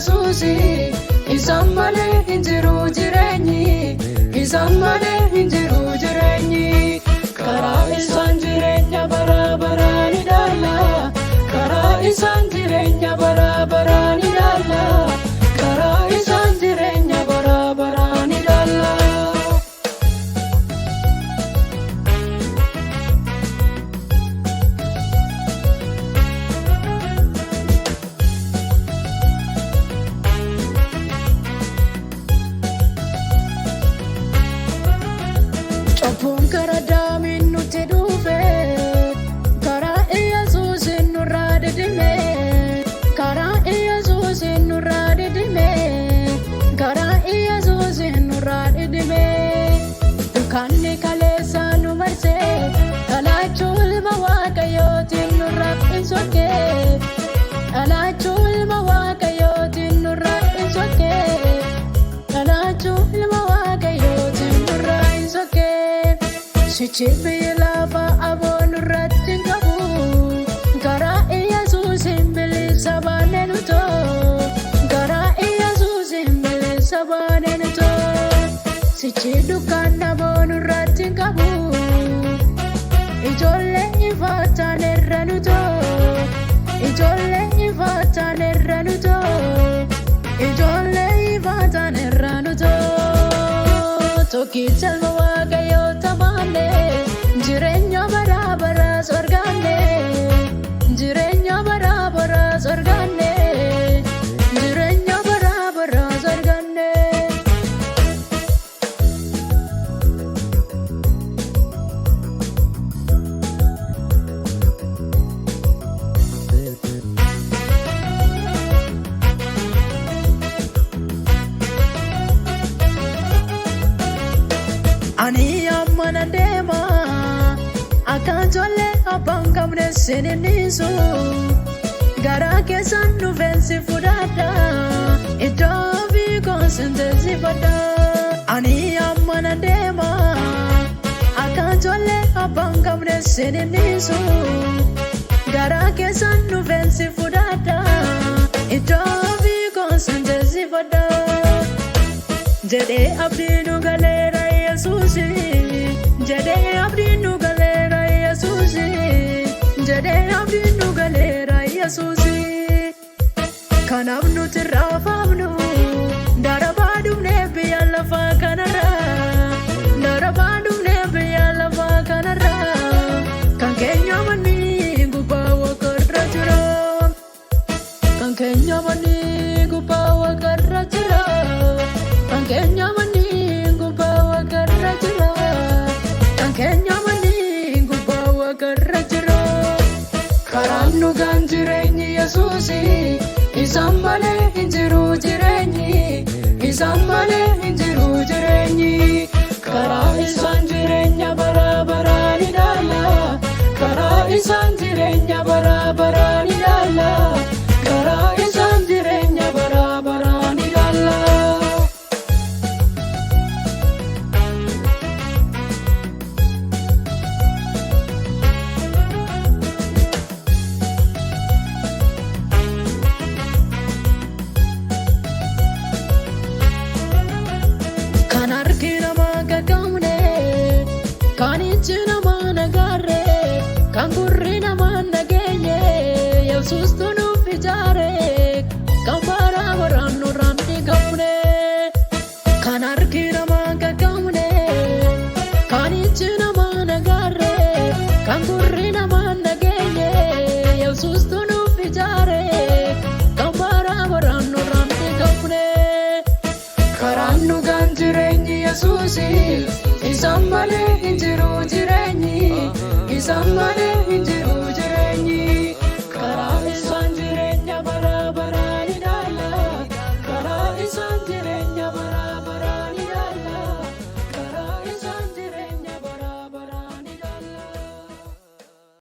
Yesuusi isaan malee hin jiru jireenyi isaan malee hin jiru jireenyi karaa isaan jireenya bara baraan ilaalla karaa isaan jireenya bara baraan ilaalla karaa isaan jireenya bara baraan ilaalla. Cubbuun karaa daamiin nutti dhufe karaa Yesuusin nurraa didime karaa Yesuusin nurraa didime karaa Yesuusin nurraa didime dukkanni kaleessa nu marse dhalaachuu ilma Waaqayyootiin nurraa hin sokke dhalaachuu ilma Waaqayyootiin nurraa hin sokke dhalaachuu ilma Waaqayyootiin nurraa hin sokke. Sichifi lafa aboon irratti qabu karaa Yesuusin bilisa baanee nuto karaa Yesuusin bilisa baanee nuto sichi dukkaan aboon irratti qabu ijoollee ifaataan irra nuto ijoollee ifaataan irra nuto ijoollee ifaataan irra nuto tokkicha ilma Waaqayyoo tabaanne jireenya bara bara sorgaanne jireenya bara bara sorgaanne jireenya bara bara sorgaanne. Ani amana deema akkaan ijoollee abbaan qabne sininiisu garaa keessaan dhufeensi fudhadha iddoo ofii koonsintensifadha. Ani amana deema akkaan ijoollee abbaan qabne sininiisu garaa keessaan dhufeensi fudhadha iddoo ofii koonsintensifadha. Jedhee abdii nu galeera Yesuusi jedhee abdii nu galeera Yesuusi jedhee abdii nu galeera Yesuusi kanaaf nuti raafaamnu darabaa dhufnee biyya lafaa kanarraa darabaa dhufnee biyya lafaa kanarraa kan keenya manni gubbaa waaqarra jira kan keenya manni gubbaa waaqarra jira kan keenya manni gubbaa waaqarra jira kan keenya manni gubbaa waaqarra jira karaan dhugaan jireenyi Yesuusi isaan malee hin jiru jireenyi isaan malee hin jiru jireenyi karaa isaan jireenya bara baraan ilaalla karaa isaan jireenya bara baraan ilaalla karaa isaan jireenya bara baraan ilaalla. Kan harki namaa gaggabne kan iji namaa nagarre kan gurri namaa nageenye Yesuustu nuuf ijaare kan bara baraan nurraan diigamne kan harki namaa gaggabne kan iji namaa nagarre kan gurri namaa nageenye Yesuustu nuuf ijaare kan bara baraan nurraan diigamne karaan dhugaan jireenyi Yesuusi isaan malee hin jiru jireenyi isaan malee